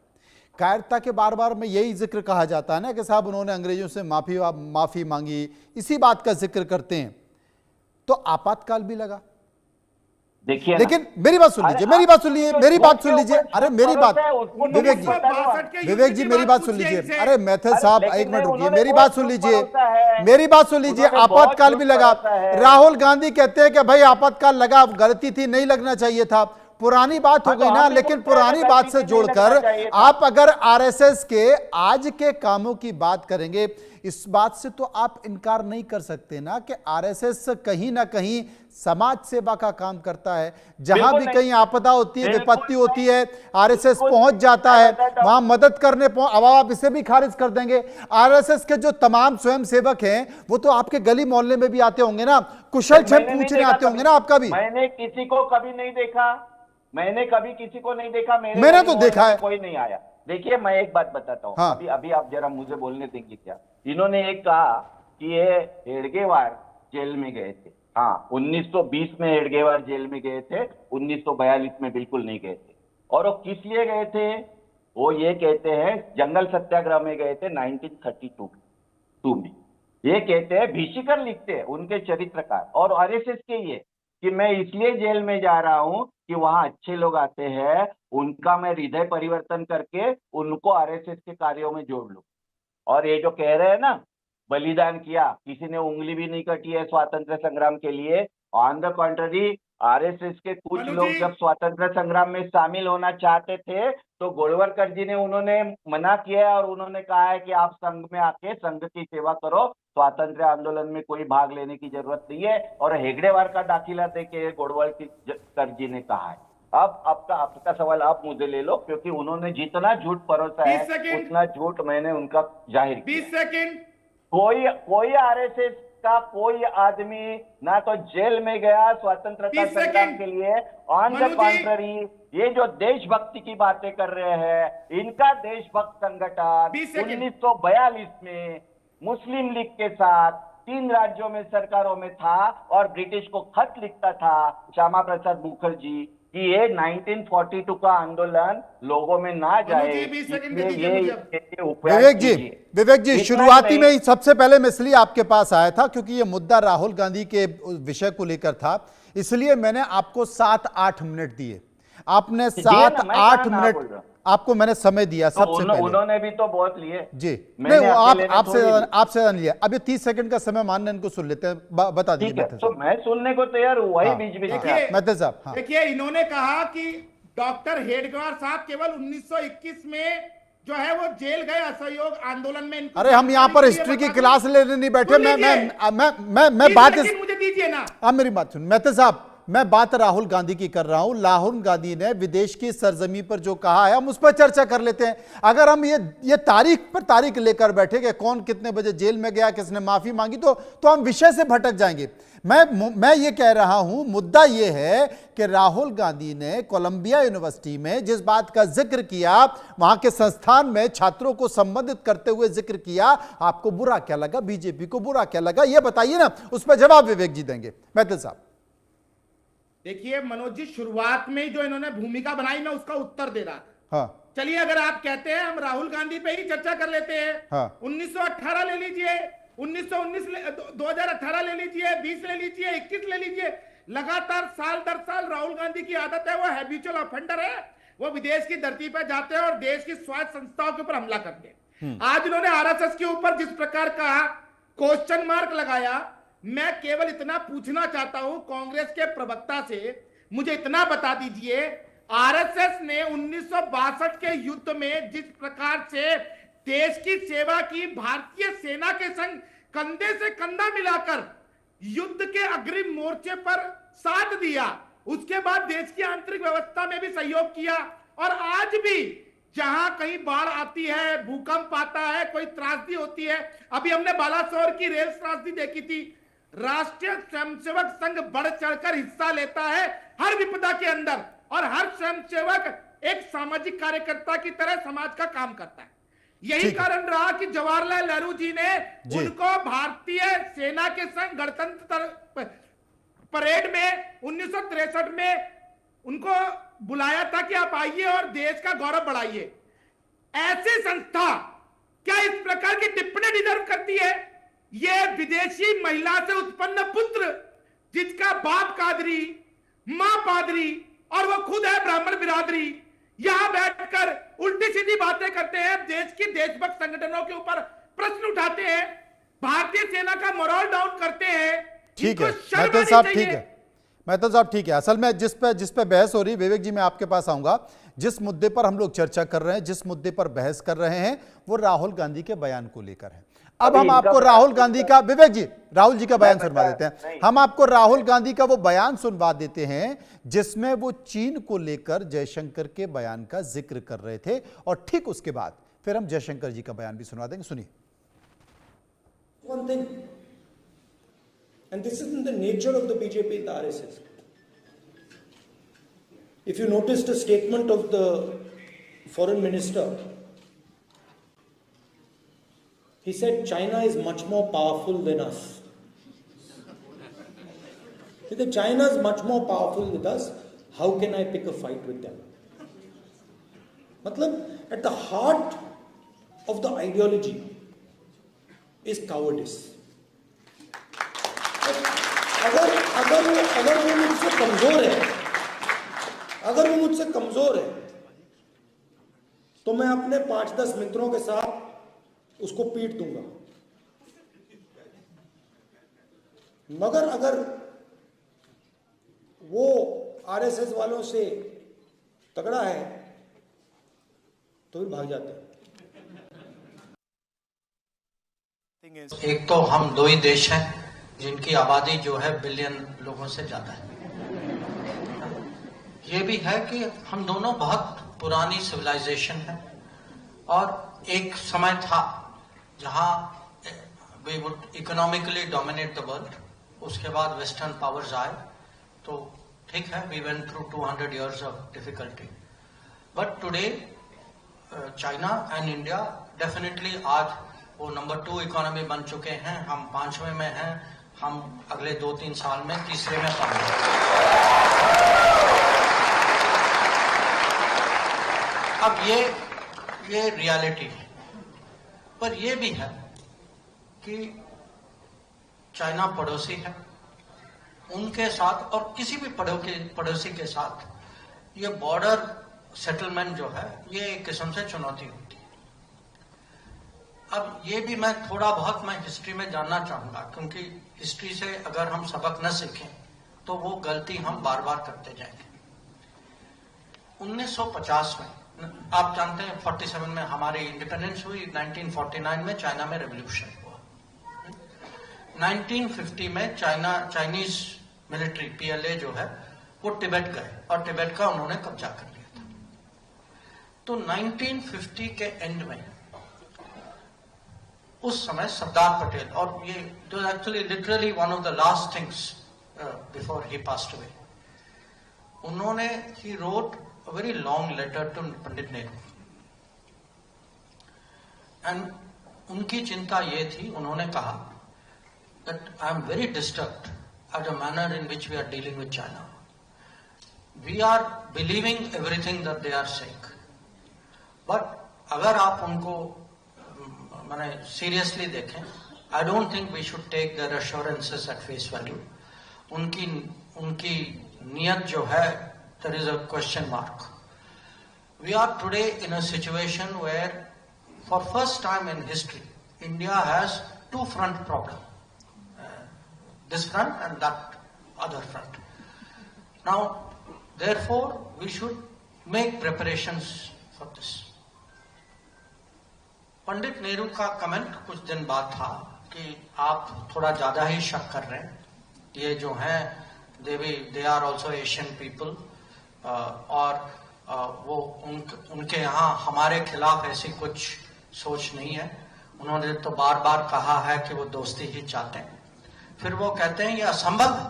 कायरता के बार बार में यही जिक्र कहा जाता है ना कि साहब उन्होंने अंग्रेजों से माफी मांगी, इसी बात का जिक्र करते हैं। तो आपातकाल भी लगा। देखिए लेकिन मेरी बात सुन लीजिए, मेरी बात सुन लीजिए, मेरी बात सुन लीजिए। अरे मेरी बात, विवेक जी, 1962 के विवेक युद्ध जी की मेरी बात सुन पूछिए लीजिए। इनसे। अरे मैथिल साहब लेकिन एक मिनट रुकिए, उन्होंने मेरी बहुत बात सुन झूठ लीजिए, भरोसा है। मेरी बात सुन लीजिए। उन्होंने बहुत आपातकाल भी झूठ लगा। भरोसा है। राहुल गांधी कहते हैं कि भाई आपातकाल लगा, गलती थी, नहीं लगना चाहिए था। पुरानी बात हो हाँ, तो गई ना, हम भी लेकिन बोलते हैं पुरानी ना, बात गलती से थी, नहीं जोड़कर लगना चाहिए था। आप अगर आरएसएस के आज के कामों की बात करेंगे, इस बात से तो आप इनकार नहीं कर सकते ना कि आरएसएस कहीं ना कहीं समाज सेवा का काम करता है। जहां बिल्कुल भी नहीं। कहीं आपदा होती है, बिल्कुल विपत्ति होती है, आरएसएस बिल्कुल। पहुंच जाता मैं है बताता हूं। वहां मदद करने। अब आप इसे भी खारिज कर देंगे। आरएसएस के जो तमाम स्वयंसेवक हैं वो तो आपके गली मोहल्ले में भी आते होंगे ना, कुशल क्षेम मैंने नहीं पूछने देखा आते होंगे कभी। ना आपका भी। मैंने किसी को कभी नहीं देखा, मैंने कभी किसी को नहीं देखा, मेरे मैंने गली तो मोहल्ले देखा में है। कोई नहीं आया। देखिए मैं एक बात बताता हूँ, हाँ। अभी अभी आप जरा मुझे बोलने देंगे क्या? इन्होंने एक कहा कि ये हेडगेवार जेल में गए थे। हाँ, 1920 में हेडगेवार जेल में गए थे, 1942 में बिल्कुल नहीं गए थे। और वो किस लिए गए थे? वो ये कहते हैं जंगल सत्याग्रह में गए थे 1932 में। ये कहते हैं, भीषिकर लिखते हैं उनके चरित्रकार और आरएसएस के ये कि मैं इसलिए जेल में जा रहा हूं कि वहां अच्छे लोग आते हैं, उनका मैं हृदय परिवर्तन करके उनको आरएसएस के कार्यों में जोड़ लूं। और ये जो कह रहे हैं ना, बलिदान किया, किसी ने उंगली भी नहीं कटी है स्वातंत्र संग्राम के लिए। ऑन द कॉन्ट्ररी, आरएसएस के कुछ मनु लोग जी। जब स्वातंत्र संग्राम में शामिल होना चाहते थे तो गोलवलकर जी ने उन्होंने मना किया और उन्होंने कहा है कि आप संघ में आके संघ की सेवा करो, स्वातंत्र आंदोलन में कोई भाग लेने की जरूरत नहीं है। और हेगड़ेवार का दाखिला देके गोलवलकर जी ने कहा है। अब आपका सवाल आप मुझे ले लो, क्योंकि उन्होंने जितना झूठ परोसा 20 है सेकंड। उतना झूठ मैंने उनका जाहिर किया। 20 सेकंड। कोई आरएसएस का कोई आदमी ना तो जेल में गया स्वतंत्रता 30 संग्राम सेकंड। के लिए। ऑन मनु द जी। कॉन्ट्ररी, ये जो देशभक्ति की बातें कर रहे हैं, इनका देशभक्त संगठन 20 सेकंड। 1942 में मुस्लिम लीग के साथ 3 राज्यों में सरकारों में था और ब्रिटिश को खत लिखता था श्यामा प्रसाद मुखर्जी कि ये 1942 का आंदोलन लोगों में ना जाए, जी, 20 सेकंड इसलिए दीजिए ये मुझे अब। इसके उपाय विवेक जी, कीजिए। विवेक जी, इतना शुरुआती नहीं- में ही सबसे पहले मैं इसलिए आपके पास आया था क्योंकि ये मुद्दा राहुल गांधी के विषय को लेकर था, इसलिए मैंने आपको 7-8 मिनट दिए। आपने दिए ना, मैं 7-8 कहाँ ना मिनट बोल रहा हूं। आपको मैंने समय दिया तो सबसे पहले। उन्होंने भी तो बहुत लिए जी, मैंने नहीं, आपसे लेने आपसे थोड़ी ली। आपसे ज्यादा नहीं लिया। अब ये 30 सेकंड का समय मानने इनको सुन लेते हैं। बता दीजिए ठीक है, मेहता तो साहब। मैं सुनने को तैयार हूँ, वही हाँ, बीच बीच में देखिए, मेहता साहब, हाँ। देखिए इन्होंने कहा कि डॉक्टर हेडगेवार साहब केवल 1921 में जो है वो जेल गए असहयोग आंदोलन में। इनको अरे हम यहाँ पर जानकारी के लिए हिस्ट्री की बता दूं। क्लास लेने नहीं बैठे। सुन मैं लीजिए। मैं बात लेकिन मुझे दीजिए ना। आप मेरी बात सुन मेहता साहब, मैं बात राहुल गांधी की कर रहा हूं। राहुल गांधी ने विदेश की सरजमी पर जो कहा है हम उस पर चर्चा कर लेते हैं। अगर हम ये तारीख पर तारीख लेकर बैठे कि कौन कितने बजे जेल में गया, किसने माफी मांगी, तो हम विषय से भटक जाएंगे। मैं ये कह रहा हूं, मुद्दा ये है कि राहुल गांधी ने कोलंबिया यूनिवर्सिटी में जिस बात का जिक्र किया, वहां के संस्थान में छात्रों को संबोधित करते हुए जिक्र किया, आपको बुरा क्या लगा, बीजेपी को बुरा क्या लगा, ये बताइए ना। उस पर जवाब विवेक जी देंगे। मेहता साहब, देखिए मनोज जी, शुरुआत में ही जो इन्होंने भूमिका बनाई मैं उसका उत्तर दे रहा था। हाँ, चलिए अगर आप कहते हैं हम राहुल गांधी पे ही चर्चा कर लेते हैं। हाँ। 1918 ले लीजिए, 2018 ले लीजिए, 20 ले लीजिए, 21 ले लीजिए, लगातार साल दर साल राहुल गांधी की आदत है, वो हैबिचुअल ऑफेंडर है, वो विदेश की धरती पर जाते हैं और देश की स्वायत्त संस्थाओं के ऊपर हमला करते हैं। आज उन्होंने आरएसएस के ऊपर जिस प्रकार का क्वेश्चन मार्क लगाया। मैं केवल इतना पूछना चाहता हूं कांग्रेस के प्रवक्ता से, मुझे इतना बता दीजिए, आरएसएस ने 1962 के युद्ध में जिस प्रकार से देश की सेवा की, भारतीय सेना के संग कंधे से कंधा मिलाकर युद्ध के अग्रिम मोर्चे पर साथ दिया, उसके बाद देश की आंतरिक व्यवस्था में भी सहयोग किया, और आज भी जहां कहीं बाढ़ आती है, भूकंप आता है, कोई त्रासदी होती है, अभी हमने बालासोर की रेल त्रासदी देखी थी, राष्ट्रीय स्वयंसेवक संघ बढ़ चढ़कर हिस्सा लेता है हर विपदा के अंदर, और हर स्वयंसेवक एक सामाजिक कार्यकर्ता की तरह समाज का काम करता है। यही कारण रहा कि जवाहरलाल नेहरू जी ने उनको भारतीय सेना के संग गणतंत्र परेड में 1963 में उनको बुलाया था कि आप आइए और देश का गौरव बढ़ाइए। ऐसी संस्था क्या इस प्रकार की टिप्पणी डिजर्व करती है? यह विदेशी महिला से उत्पन्न पुत्र, जिसका बाप कादरी, मां पादरी और वो खुद है ब्राह्मण बिरादरी, यहां बैठकर उल्टी सीधी बातें करते हैं, देश की देशभक्त संगठनों के ऊपर प्रश्न उठाते हैं, भारतीय सेना का मोरल डाउन करते हैं। ठीक है मेहता साहब, ठीक है मेहता साहब, ठीक है। असल में जिस पे बहस हो रही, विवेक जी मैं आपके पास आऊंगा, जिस मुद्दे पर हम लोग चर्चा कर रहे हैं, जिस मुद्दे पर बहस कर रहे हैं, वो राहुल गांधी के बयान को लेकर है। अब हम आपको राहुल गांधी का, विवेक जी राहुल जी का बयान सुनवा देते हैं, हम आपको राहुल गांधी का वो बयान सुनवा देते हैं जिसमें वो चीन को लेकर जयशंकर के बयान का जिक्र कर रहे थे, और ठीक उसके बाद फिर हम जयशंकर जी का बयान भी सुनवा देंगे। सुनिए। One thing, and this isn't the nature of the BJP and the RSS. If you noticed a statement of the foreign minister, he said China is much more powerful than us. He said China is much more powerful with us. How can I pick a fight with them? मतलब at the heart of the ideology is cowardice. अगर वो मुझसे कमजोर है, अगर वो मुझसे कमजोर है, तो मैं अपने 5-10 मित्रों के साथ उसको पीट दूंगा। मगर अगर वो आरएसएस वालों से तगड़ा है तो भी भाग जाते हैं। एक तो हम दो ही देश हैं जिनकी आबादी जो है बिलियन लोगों से ज्यादा है। ये भी है कि हम दोनों बहुत पुरानी सिविलाइजेशन है, और एक समय था जहां we would economically dominate the world. उसके बाद वेस्टर्न पावर्स आए, तो ठीक है, we went through 200 years of difficulty, but today China and India definitely आज वो नंबर 2 इकोनॉमी बन चुके हैं। हम 5वें में हैं, हम अगले 2-3 साल में 3रे में पाएंगे। अब ये रियलिटी है, पर ये भी है कि चाइना पड़ोसी है, उनके साथ और किसी भी पड़ोसी के साथ ये बॉर्डर सेटलमेंट जो है, ये एक किस्म से चुनौती होती है। अब ये भी मैं थोड़ा बहुत हिस्ट्री में जानना चाहूंगा, क्योंकि हिस्ट्री से अगर हम सबक न सीखें तो वो गलती हम बार बार करते जाएंगे। 1950 में आप जानते हैं 47 में हमारी इंडिपेंडेंस हुई, 1949 में चाइना में रेवोल्यूशन हुआ, 1950 में चाइनीज मिलिट्री PLA जो है वो तिब्बत गए और तिब्बत का उन्होंने कब्जा कर लिया था। तो 1950 के एंड में उस समय सरदार पटेल, और ये जो actually literally one of the last things before he passed away, उन्होंने ही wrote a very long letter to Pandit Nehru, and उनकी चिंता ये थी, उन्होंने कहा that I am very disturbed at the manner in which we are dealing with China. We are believing everything that they are saying, but अगर आप उनको माने सीरियसली देखें, I don't think we should take their assurances at face value. उनकी नियत जो है, there is a question mark. We are today in a situation where, for first time in history, India has two front problem, this front and that other front. Now, therefore, we should make preparations for this. Pandit Nehru का comment कुछ दिन बाद था कि आप थोड़ा ज्यादा ही शक कर रहे हैं, ये जो हैं they are also Asian people, और वो उनके यहाँ हमारे खिलाफ ऐसी कुछ सोच नहीं है। उन्होंने तो बार बार कहा है कि वो दोस्ती ही चाहते हैं, फिर वो कहते हैं ये असंभव है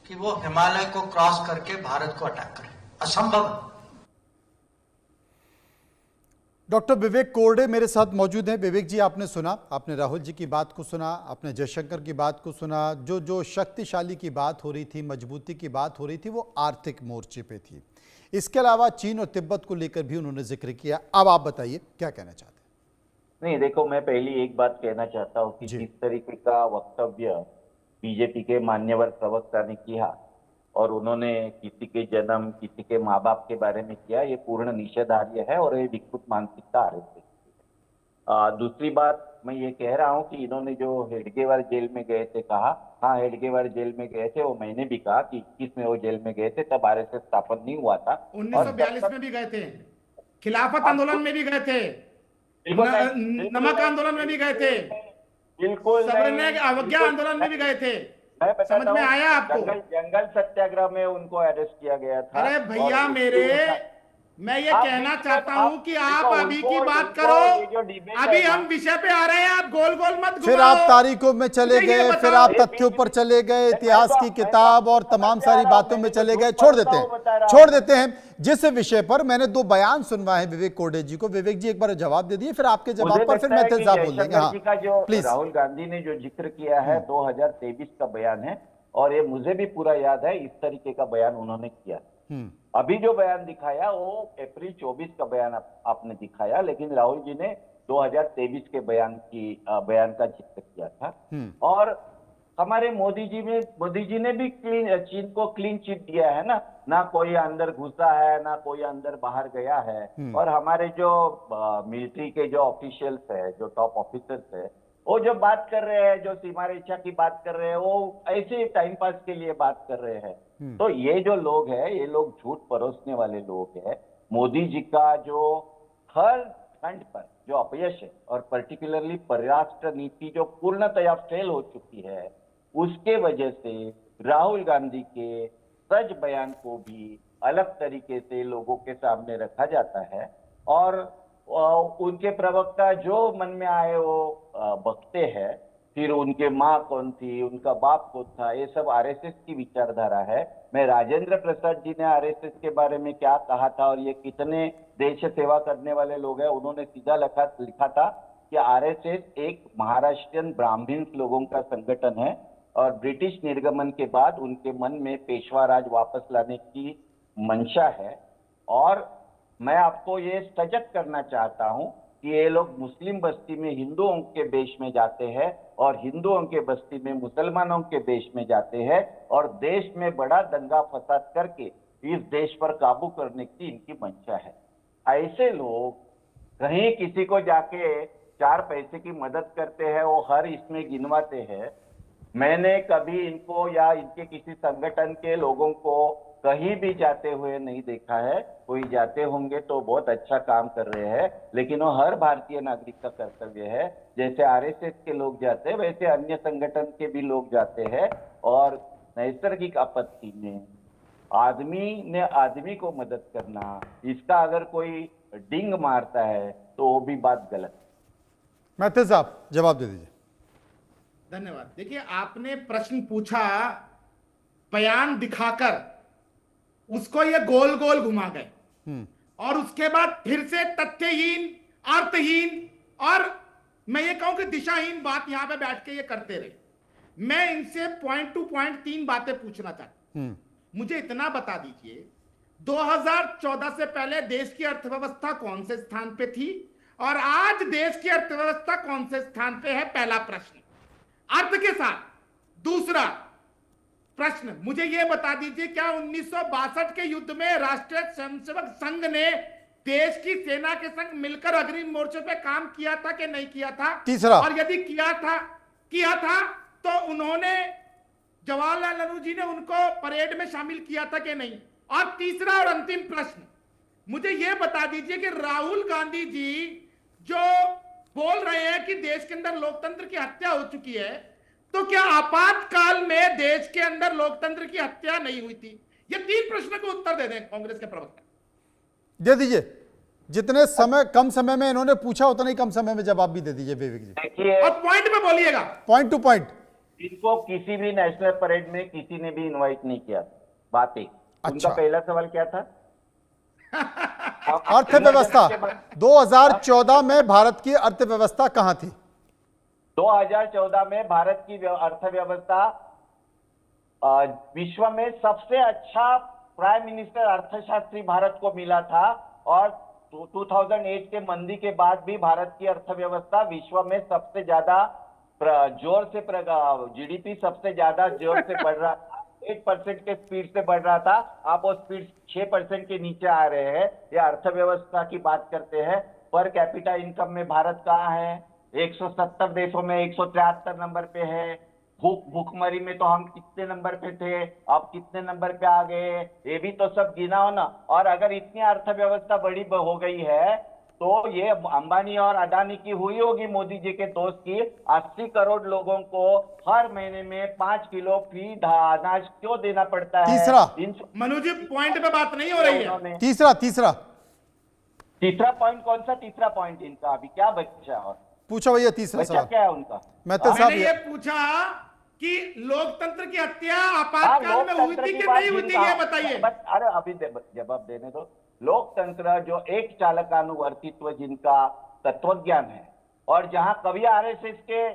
कि वो हिमालय को क्रॉस करके भारत को अटैक करें, असंभव है। डॉक्टर विवेक कोरडे मेरे साथ मौजूद हैं। विवेक जी, आपने सुना, आपने राहुल जी की बात को सुना, आपने जयशंकर की बात को सुना। जो शक्तिशाली की बात हो रही थी, मजबूती की बात हो रही थी, वो आर्थिक मोर्चे पे थी। इसके अलावा चीन और तिब्बत को लेकर भी उन्होंने जिक्र किया। अब आप बताइए क्या कहना चाहते हैं? नहीं, देखो, मैं पहली एक बात कहना चाहता हूँ कि जिस तरीके का वक्तव्य बीजेपी के मान्यवर प्रवक्ता ने किया और उन्होंने किसी के जन्म, किसी के माँ बाप के बारे में किया, ये पूर्ण निषेधार्ह है और ये विकृत मानसिकता आरएसएस की। दूसरी बात मैं ये कह रहा हूँ कि इन्होंने जो हेडगेवार जेल में गए थे कहा, हाँ हेडगेवार जेल में गए थे, वो मैंने भी कहा कि 21 में वो जेल में गए थे, तब आरएसएस स्थापन नहीं हुआ था। 1942 में भी गए थे, खिलाफत आंदोलन में भी गए थे, नमक आंदोलन में भी गए थे, बिल्कुल अवज्ञा आंदोलन में भी गए थे। समझ में आया आपको? जंगल सत्याग्रह में उनको अरेस्ट किया गया था। अरे भैया मेरे, मैं ये कहना चाहता हूँ कि आप अभी की बात करो, अभी हम विषय पे आ रहे हैं, आप गोल गोल मत घुमाओ। फिर आप तारीखों में चले गए, फिर आप तथ्यों पर चले गए, इतिहास की किताब और तमाम सारी बातों में चले गए। छोड़ देते हैं जिस विषय पर मैंने 2 बयान सुनवाए हैं विवेक कोरडे जी को। विवेक जी एक बार जवाब दे दिए, फिर आपके जवाब पर फिर मैं तेजाब बोल देंगे। हाँ प्लीज। राहुल गांधी ने जो जिक्र किया है 2023 का बयान है, और ये मुझे भी पूरा याद है, इस तरीके का बयान उन्होंने किया। अभी जो बयान दिखाया वो अप्रैल 24 का बयान आपने दिखाया, लेकिन राहुल जी ने 2023 के बयान का जिक्र किया था। और हमारे मोदी जी ने भी चीन को क्लीन चिट दिया है ना कोई अंदर घुसा है, ना कोई अंदर बाहर गया है। और हमारे जो मिलिट्री के जो ऑफिशियल्स है, जो टॉप ऑफिसर्स है, वो जो बात कर रहे हैं, जो सीमा रेखा की बात कर रहे हैं, वो ऐसे टाइम पास के लिए बात कर रहे हैं। तो ये जो लोग हैं, ये लोग झूठ परोसने वाले लोग हैं। मोदी जी का जो हर फ्रंट पर जो अपयश है, और पर्टिकुलरली परराष्ट्र नीति जो पूर्णतया फेल हो चुकी है, उसके वजह से राहुल गांधी के सच बयान को भी अलग तरीके से लोगों के सामने रखा जाता है, और उनके प्रवक्ता जो मन में आए वो बकते हैं। फिर उनके माँ कौन थी, उनका बाप कौन था, ये सब आरएसएस की विचारधारा है। मैं राजेंद्र प्रसाद जी ने आरएसएस के बारे में क्या कहा था और ये कितने देश सेवा करने वाले लोग हैं, उन्होंने सीधा लिखा था कि आरएसएस एक महाराष्ट्रियन ब्राह्मण लोगों का संगठन है, और ब्रिटिश निर्गमन के बाद उनके मन में पेशवा राज वापस लाने की मंशा है। और मैं आपको ये सजग करना चाहता हूं कि ये लोग मुस्लिम बस्ती में हिंदुओं के देश में जाते हैं, और हिंदुओं के बस्ती में मुसलमानों के देश में जाते हैं, और देश में बड़ा दंगा फसाद करके इस देश पर काबू करने की इनकी मंशा है। ऐसे लोग कहीं किसी को जाके 4 पैसे की मदद करते हैं, वो हर इसमें गिनवाते हैं। मैंने कभी इनको या इनके किसी संगठन के लोगों को कहीं भी जाते हुए नहीं देखा है। कोई जाते होंगे तो बहुत अच्छा काम कर रहे हैं, लेकिन वो हर भारतीय नागरिक का कर्तव्य है। जैसे आरएसएस के लोग जाते हैं, वैसे अन्य संगठन के भी लोग जाते हैं, और नैसर्गिक आपत्ति में आदमी ने आदमी को मदद करना, इसका अगर कोई डिंग मारता है तो वो भी बात गलत है। मेहता साहब जवाब दे दीजिए। धन्यवाद। देखिए, आपने प्रश्न पूछा, बयान दिखाकर उसको ये गोल गोल घुमा गए, और उसके बाद फिर से तथ्यहीन, अर्थहीन, और मैं ये कहूं कि दिशाहीन बात यहां पे बैठ के ये करते रहे। मैं इनसे पॉइंट टू पॉइंट 3 बातें पूछना चाहता हूं। मुझे इतना बता दीजिए, 2014 से पहले देश की अर्थव्यवस्था कौन से स्थान पे थी, और आज देश की अर्थव्यवस्था कौन से स्थान पे है? पहला प्रश्न अर्थ के साथ। दूसरा प्रश्न, मुझे यह बता दीजिए, क्या 1962 के युद्ध में राष्ट्रीय स्वयंसेवक संघ ने देश की सेना के संग मिलकर अग्रिम मोर्चे पे काम किया था कि नहीं किया था? तीसरा, और यदि किया था किया था तो उन्होंने, जवाहरलाल नेहरू जी ने उनको परेड में शामिल किया था कि नहीं? और तीसरा और अंतिम प्रश्न, मुझे यह बता दीजिए कि राहुल गांधी जी जो बोल रहे हैं कि देश के अंदर लोकतंत्र की हत्या हो चुकी है, तो क्या आपातकाल में देश के अंदर लोकतंत्र की हत्या नहीं हुई थी? ये 3 प्रश्न को उत्तर दे दें कांग्रेस के प्रवक्ता। दे दीजिए, जितने समय कम समय में इन्होंने पूछा उतना ही कम समय में जवाब भी दे दीजिए विवेक जी, देखिए, और पॉइंट में बोलिएगा, पॉइंट टू पॉइंट। इनको किसी भी नेशनल परेड में किसी ने भी इनवाइट नहीं किया। बात एक। अच्छा। उनका पहला सवाल क्या था? अर्थव्यवस्था 2014 में भारत की अर्थव्यवस्था कहां थी? 2014 में भारत की अर्थव्यवस्था विश्व में सबसे अच्छा प्राइम मिनिस्टर अर्थशास्त्री भारत को मिला था, और 2008 के मंदी के बाद भी भारत की अर्थव्यवस्था विश्व में सबसे ज्यादा जोर से जीडीपी सबसे ज्यादा जोर से बढ़ रहा था, 8% के स्पीड से बढ़ रहा था। आप वो स्पीड 6% के नीचे आ रहे हैं। ये अर्थव्यवस्था की बात करते हैं। पर कैपिटा इनकम में भारत कहाँ है? 170 देशों में 173 नंबर पे है। भूखमरी में तो हम कितने नंबर पे थे, अब कितने नंबर पे आ गए, ये भी तो सब गिनाओ ना। और अगर इतनी अर्थव्यवस्था बड़ी हो गई है तो ये अंबानी और अडानी की हुई होगी, मोदी जी के दोस्त की। 80 करोड़ लोगों को हर महीने में 5 किलो फीड अनाज क्यों देना पड़ता है? तीसरा, मनु जी पॉइंट पे बात नहीं हो रही है। तीसरा पॉइंट कौन सा? तीसरा पॉइंट इनका अभी क्या बचा? और पूछो भैया, तीसरा बचा सवाल क्या है उनका? मैंने ये पूछा कि लोकतंत्र की हत्या आपातकाल में हुई थी कि नहीं हुई थी, ये बताइए। अरे अभी जवाब देने दो। लोकतंत्र जो एक चालकानुवर्तित्व जिनका तत्वज्ञान है, और जहां कभी आरएसएस के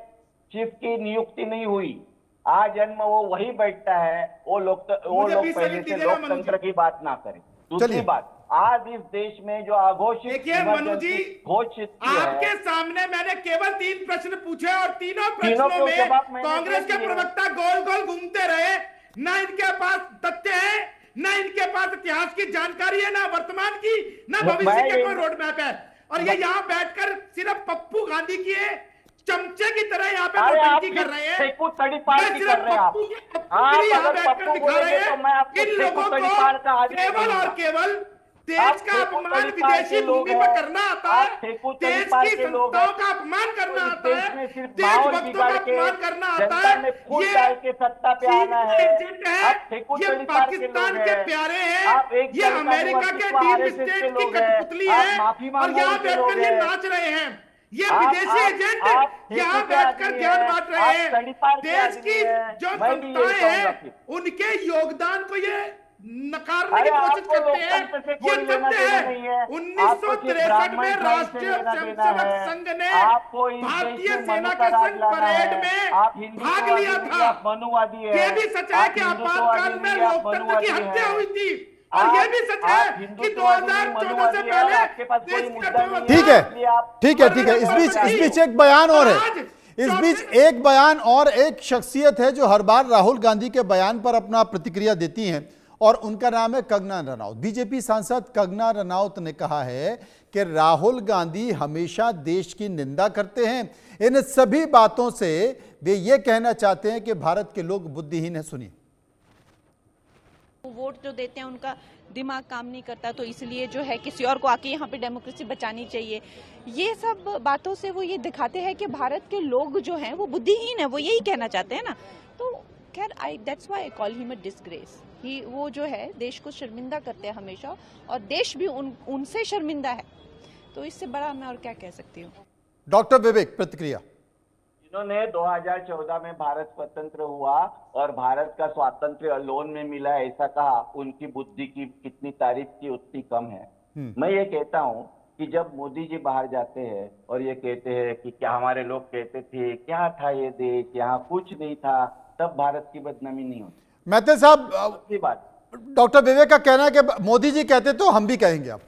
चीफ की नियुक्ति नहीं हुई, आज जन्म वो वही बैठता है, वो लोग पहले से लोकतंत्र की बात ना करें। दूसरी बात, आज इस देश में जो अघोषित, देखिए मनु जी, घोषित आपके सामने मैंने केवल 3 प्रश्न पूछे और तीनों प्रश्नों में कांग्रेस के प्रवक्ता गोल गोल घूमते रहे। ना इनके पास तथ्य है, ना इनके पास इतिहास की जानकारी है, ना वर्तमान की, ना भविष्य का कोई रोड मैप है। और ये यहाँ बैठकर सिर्फ पप्पू गांधी की चमचे की तरह यहाँ पे नोटंकी कर रहे हैं। सिर्फ पप्पू की यहाँ बैठकर दिखा रहे हैं इन लोगों को केवल और केवल देश का अपमान विदेशी भूमि पर करना आता है, देश की संस्थाओं का अपमान करना आता है, देशभक्तों का अपमान करना आता है। ये पाकिस्तान के प्यारे हैं, ये अमेरिका के डीप स्टेट की कठपुतली है, और यहाँ बैठकर ये नाच रहे हैं। ये विदेशी एजेंट यहाँ बैठकर ज्ञान बांट रहे हैं। देश की जो संस्थाएं हैं उनके योगदान को ये नकारने की कोशिश करते हैं। ये तथ्य है 1963 में राष्ट्रीय स्वयंसेवक संघ ने भारतीय सेना के संग परेड में भाग लिया था। ये भी सच है कि आपातकाल में लोकतंत्र की हत्या हुई थी, और ये भी सच है कि 2014 से पहले ठीक है। इस बीच एक बयान और है। इस बीच एक बयान और एक शख्सियत है जो हर बार राहुल गांधी के बयान पर अपना प्रतिक्रिया देती हैं, और उनका नाम है कंगना रनौत। बीजेपी सांसद कंगना रनौत ने कहा है कि राहुल गांधी हमेशा देश की निंदा करते हैं। इन सभी बातों से वे ये कहना चाहते हैं कि भारत के लोग बुद्धिहीन हैं। सुनिए। वोट जो देते हैं उनका दिमाग काम नहीं करता, तो इसलिए जो है किसी और को आके यहाँ पे डेमोक्रेसी बचानी चाहिए। ये सब बातों से वो ये दिखाते हैं कि भारत के लोग जो हैं वो बुद्धिहीन है, वो यही कहना चाहते हैं ना। तो खैर that's why I call him a disgrace. वो जो है देश को शर्मिंदा करते हैं हमेशा, और देश भी उनसे शर्मिंदा है। तो इससे बड़ा मैं और क्या कह सकती हूँ। डॉक्टर विवेक, प्रतिक्रिया। इन्होंने 2014 में भारत स्वतंत्र हुआ और भारत का स्वातंत्र्य लोन में मिला, ऐसा कहा। उनकी बुद्धि की कितनी तारीफ की उतनी कम है। मैं ये कहता हूँ कि जब मोदी जी बाहर जाते हैं और ये कहते हैं कि क्या हमारे लोग कहते थे क्या था ये देश, यहाँ कुछ नहीं था, तब भारत की बदनामी नहीं होती। मैथिल साहब, डॉक्टर विवेक का कहना है कि मोदी जी कहते तो हम भी कहेंगे। अब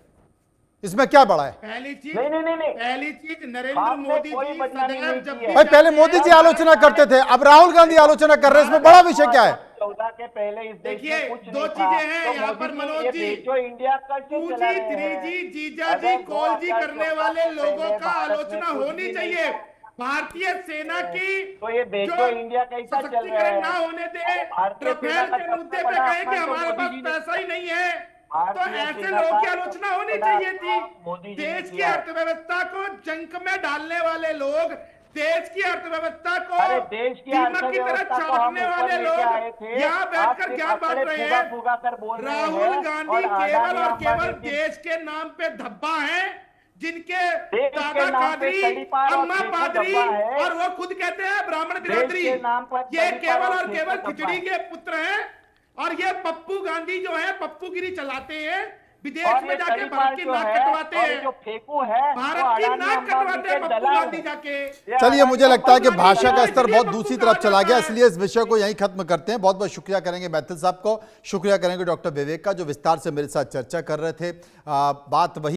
इसमें क्या बड़ा है? पहली चीज नहीं। पहली चीज नरेंद्र मोदी जी भाई पहले मोदी जी आलोचना करते थे, अब राहुल गांधी आलोचना कर रहे हैं। इसमें बड़ा विषय क्या है? 14 के पहले इस देश देखिए, में कुछ 2 चीजें हैं यहाँ पर मनोज जी। जो इंडिया का 2G, 3G, जीजा जी, कॉल जी करने वाले लोगों का आलोचना होनी चाहिए। भारतीय सेना की तो ये देखो इंडिया कैसा चल रहा सशक्तिकरण है। ना होने दे, भारतीय सेना राफेल का के सबसे मुद्दे पे बड़ा कहे कि अपमान तो हमारे मोदी पास जी ने पैसा ही नहीं है, तो भारतीय ऐसे सेना लोगों की का आलोचना होनी सबसे चाहिए बड़ा थी। मोदी जी ने देश की किया है। अर्थव्यवस्था को जंक में डालने वाले लोग, देश की अर्थव्यवस्था को अरे देश की दीमक की तरह अर्थव्यवस्था को हम चाटने ऊपर वाले लेके आए लोग थे। यहाँ बैठकर आपके ज्ञान बांट कपड़े रहे फुगा हैं। फुगा कर बोल रहे हैं। राहुल गांधी और केवल और अडानी केवल अंबानी की देश के नाम पे धब्बा है, जिनके देश के दादा नाम पे कादरी, तड़ीपार और अम्मा फेंको पादरी धब्बा है। और वो खुद कहते हैं ब्राह्मण देश बिरादरी, के नाम पर ये तड़ीपार केवल और फेंको केवल धब्बा खिचड़ी है। के पुत्र हैं। और ये पप्पू गांधी जो है पप्पूगिरी चलाते हैं, विदेश और में ये जाके तड़ीपार भारत की जो नाक है कटवाते और ये हैं, जो फेंकू है भारत वो की अडानी नाक अंबानी कटवाते हैं के पप्पू दलाल गांधी हैं। जाके। ये चलिए, अडानी मुझे लगता है कि पप्पू भाषा का गांधी स्तर इसलिए बहुत पप्पू दूसरी कहा तरफ चला जाता गया, है। इसलिए इस विषय को यहीं खत्म करते हैं। बहुत बहुत शुक्रिया करेंगे मैथिल साहब को, शुक्रिया करेंगे डॉक्टर विवेक का, जो विस्तार से मेरे साथ चर्चा कर रहे थे। बात वही